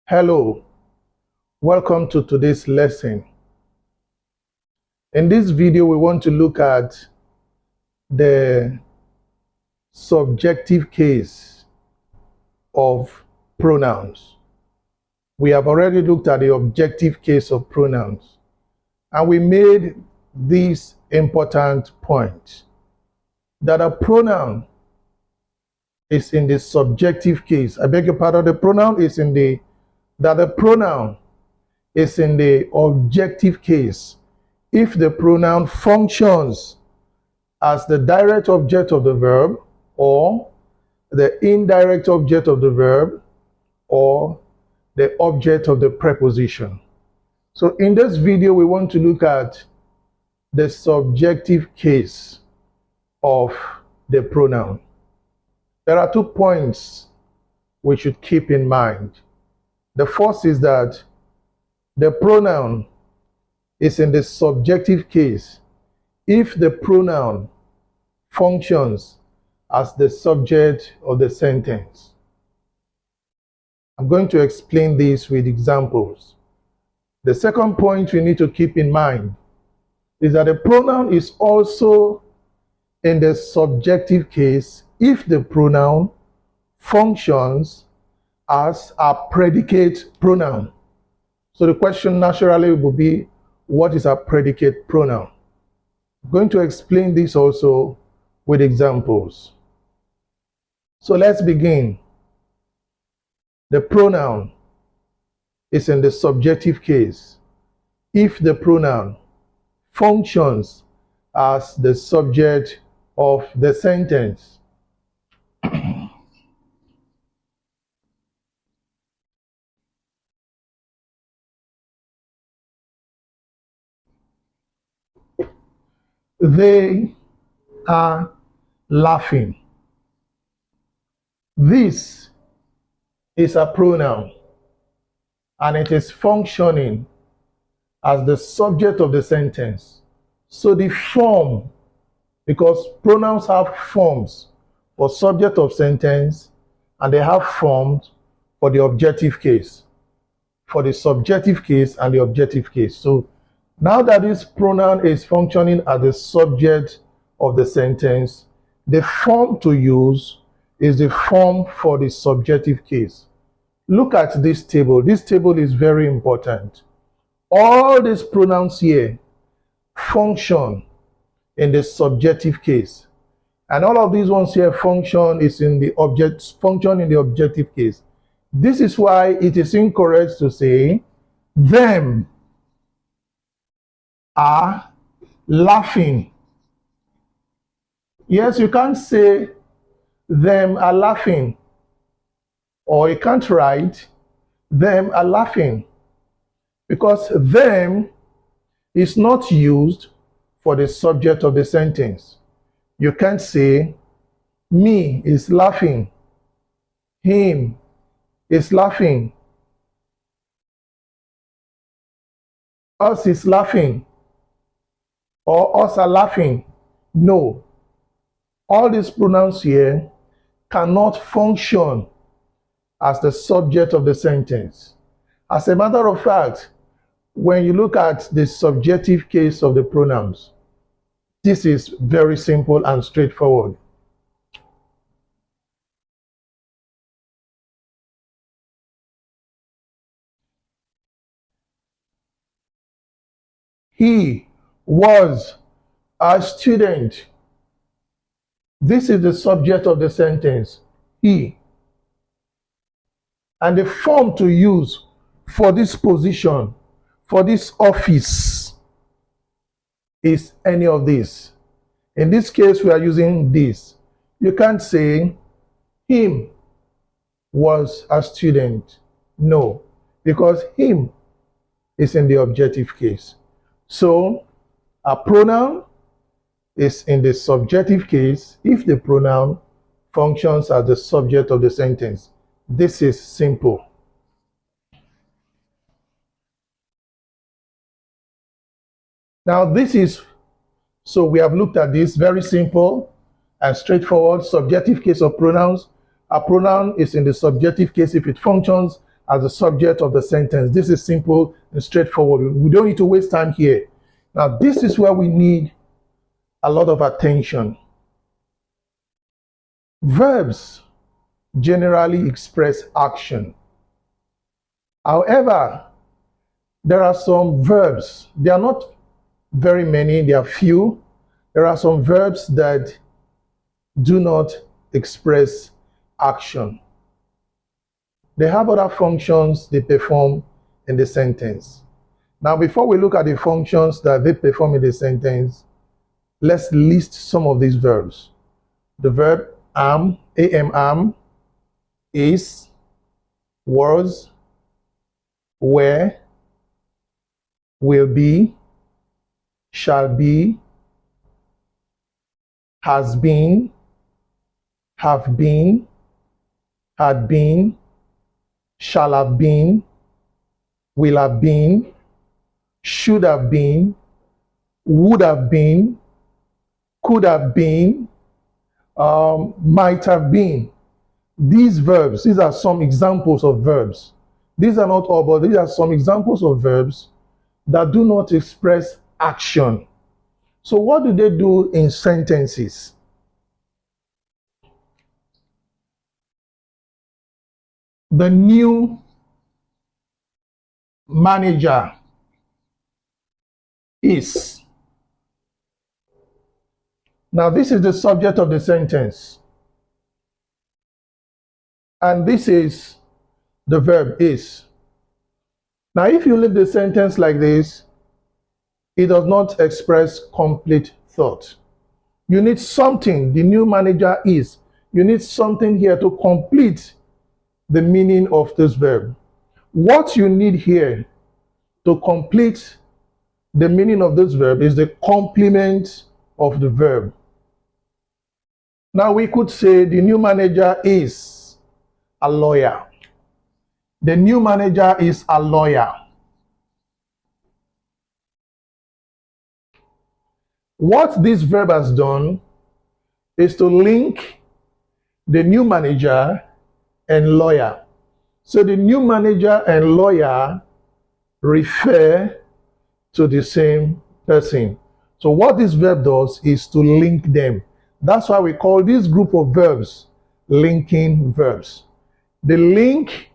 Hello, welcome to today's lesson. In this video, we want to look at the subjective case of pronouns. We have already looked at the objective case of pronouns, and we made this important point that a pronoun is in the subjective case. I beg your pardon, the pronoun is in the objective case if the pronoun functions as the direct object of the verb or the indirect object of the verb or the object of the preposition. So in this video, we want to look at the subjective case of the pronoun. There are 2 points we should keep in mind. The first is that the pronoun is in the subjective case if the pronoun functions as the subject of the sentence. I'm going to explain this with examples. The second point we need to keep in mind is that the pronoun is also in the subjective case if the pronoun functions as a predicate pronoun. So the question naturally will be, what is a predicate pronoun? I'm going to explain this also with examples. So let's begin. The pronoun is in the subjective case if the pronoun functions as the subject of the sentence. They are laughing. This is a pronoun and it is functioning as the subject of the sentence. So the form, because pronouns have forms for subject of sentence and they have forms for the objective case, for the subjective case and the objective case. So now that this pronoun is functioning as the subject of the sentence, the form to use is the form for the subjective case. Look at this table. This table is very important. All these pronouns here function in the subjective case. And all of these ones here function in the objective case. This is why it is incorrect to say them are laughing. Yes, you can't say them are laughing, or you can't write them are laughing, because them is not used for the subject of the sentence. You can't say me is laughing, him is laughing, us is laughing, or us are laughing. No. All these pronouns here cannot function as the subject of the sentence. As a matter of fact, when you look at the subjective case of the pronouns, this is very simple and straightforward. He was a student. This is the subject of the sentence, he. And the form to use for this position, for this office, is any of these. In this case, we are using this. You can't say him was a student. No, because him is in the objective case. So a pronoun is in the subjective case if the pronoun functions as the subject of the sentence. This is simple. Now so we have looked at this very simple and straightforward subjective case of pronouns. A pronoun is in the subjective case if it functions as the subject of the sentence. This is simple and straightforward. We don't need to waste time here. Now, this is where we need a lot of attention. Verbs generally express action. However, there are some verbs, they are not very many, they are few. There are some verbs that do not express action. They have other functions they perform in the sentence. Now, before we look at the functions that they perform in the sentence, let's list some of these verbs. The verb am, is, was, were, will be, shall be, has been, have been, had been, shall have been, will have been, should have been, would have been, could have been, might have been. These verbs, these are some examples of verbs. These are not all, but these are some examples of verbs that do not express action. So what do they do in sentences? The new manager is. Now, this is the subject of the sentence. And this is the verb is. Now, if you leave the sentence like this, it does not express complete thought. You need something, the new manager is. You need something here to complete the meaning of this verb. What you need here to complete the meaning of this verb is the complement of the verb. Now we could say the new manager is a lawyer. The new manager is a lawyer. What this verb has done is to link the new manager and lawyer. So the new manager and lawyer refer to the same person. So what this verb does is to link them. That's why we call this group of verbs linking verbs. They link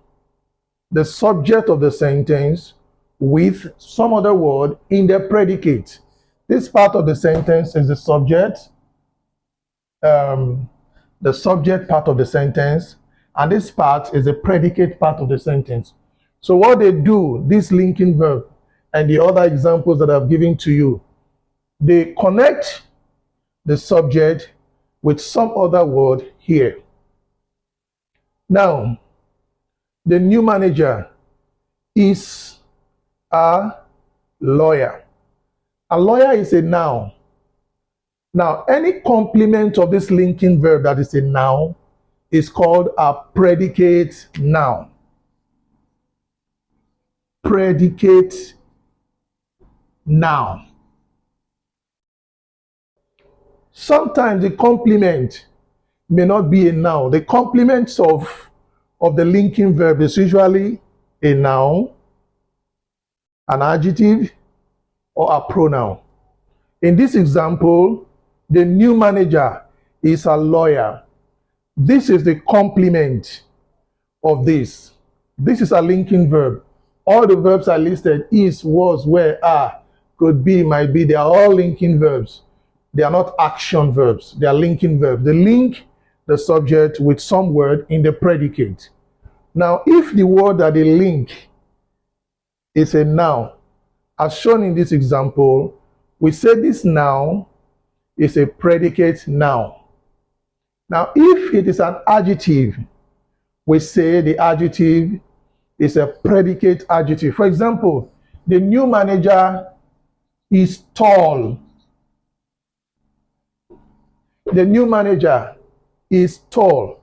the subject of the sentence with some other word in the predicate. This part of the sentence is the subject part of the sentence, and this part is the predicate part of the sentence. So what they do, this linking verb and the other examples that I've given to you, they connect the subject with some other word here. Now, the new manager is a lawyer. A lawyer is a noun. Now, any complement of this linking verb that is a noun is called a predicate noun. Predicate noun. Sometimes the complement may not be a noun. The complements of the linking verb is usually a noun, an adjective, or a pronoun. In this example, the new manager is a lawyer. This is the complement of this. This is a linking verb. All the verbs are listed: is, was, were, are, could be, might be. They are all linking verbs. They are not action verbs. They are linking verbs. They link the subject with some word in the predicate. Now, if the word that they link is a noun, as shown in this example, we say this noun is a predicate noun. Now, if it is an adjective, we say the adjective is a predicate adjective. For example, the new manager is tall. The new manager is tall.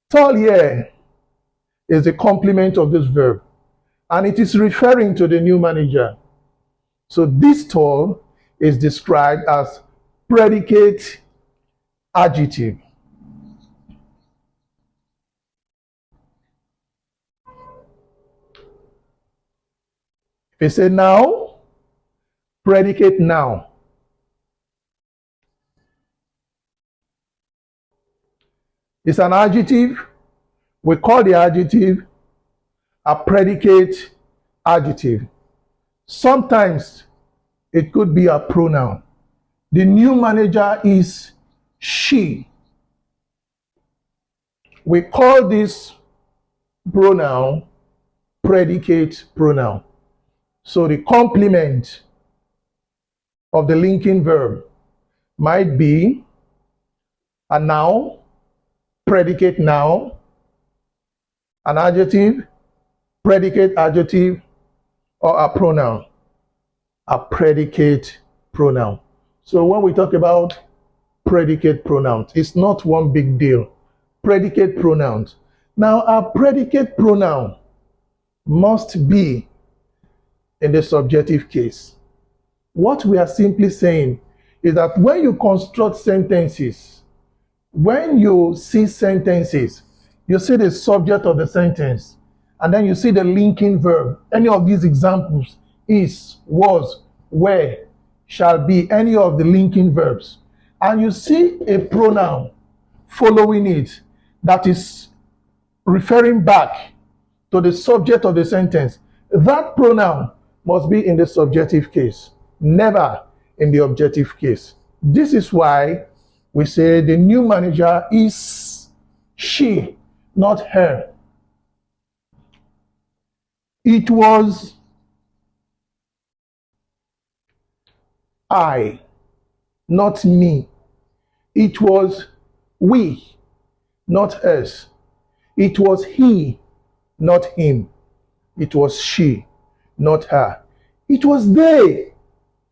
Tall here is the complement of this verb, and it is referring to the new manager. So this tall is described as predicate adjective. If you say now, predicate now. It's an adjective. We call the adjective a predicate adjective. Sometimes it could be a pronoun. The new manager is she. We call this pronoun predicate pronoun. So the complement of the linking verb might be a noun, predicate noun, an adjective, predicate adjective, or a pronoun, a predicate pronoun. So when we talk about predicate pronouns, it's not one big deal. Predicate pronouns. Now, a predicate pronoun must be in the subjective case. What we are simply saying is that when you construct sentences, when you see sentences, you see the subject of the sentence, and then you see the linking verb. Any of these examples is, was, were, shall be, any of the linking verbs. And you see a pronoun following it that is referring back to the subject of the sentence. That pronoun must be in the subjective case, never in the objective case. This is why we say the new manager is she, not her. It was I, not me. It was we, not us. It was he, not him. It was she, not her. It was they,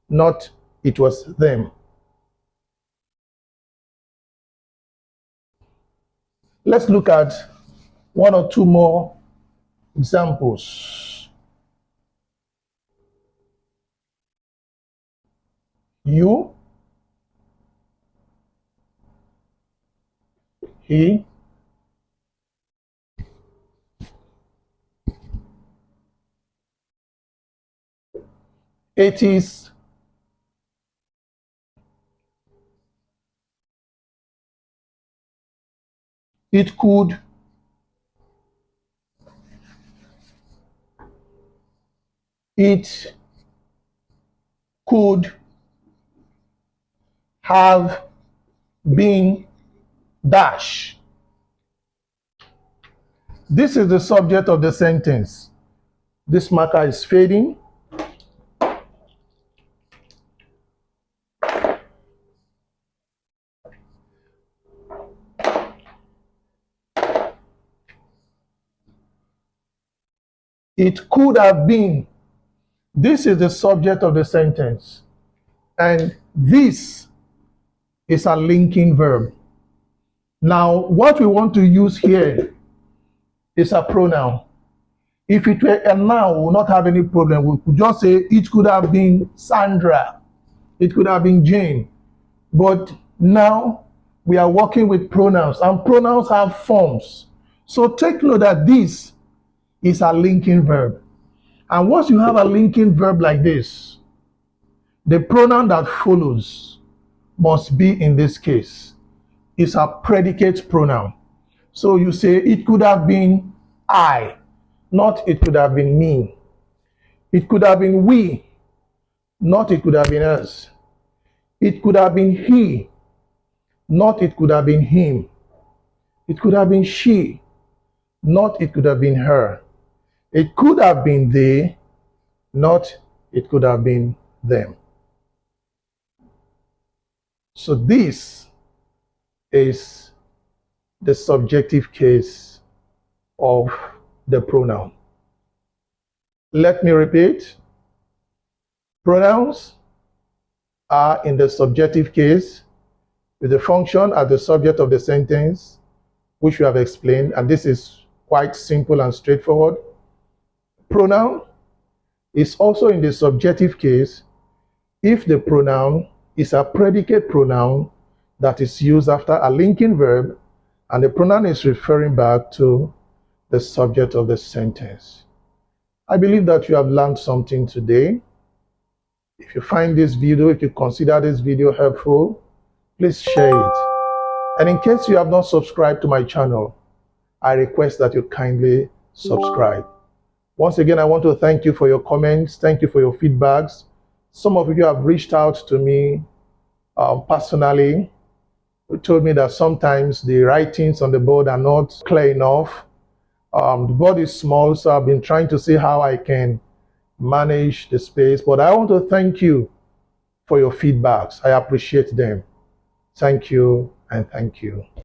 not it was them. Let's look at one or two more examples. You, he, it is, it could, it could have been dash. This is the subject of the sentence. This marker is fading. It could have been. This is the subject of the sentence. And this is a linking verb. Now, what we want to use here is a pronoun. If it were a noun, we would not have any problem. We could just say it could have been Sandra. It could have been Jane. But now we are working with pronouns, and pronouns have forms. So take note that this is a linking verb. And once you have a linking verb like this, the pronoun that follows must be, in this case, is a predicate pronoun. So you say it could have been I, not it could have been me. It could have been we, not it could have been us. It could have been he, not it could have been him. It could have been she, not it could have been her. It could have been they, not it could have been them. So this is the subjective case of the pronoun. Let me repeat. Pronouns are in the subjective case with the function as the subject of the sentence, which we have explained, and this is quite simple and straightforward. Pronoun is also in the subjective case if the pronoun is a predicate pronoun that is used after a linking verb and the pronoun is referring back to the subject of the sentence. I believe that you have learned something today. If you find this video, if you consider this video helpful, please share it. And in case you have not subscribed to my channel, I request that you kindly subscribe. Once again, I want to thank you for your comments. Thank you for your feedbacks. Some of you have reached out to me personally. You told me that sometimes the writings on the board are not clear enough. The board is small, so I've been trying to see how I can manage the space. But I want to thank you for your feedbacks. I appreciate them. Thank you and thank you.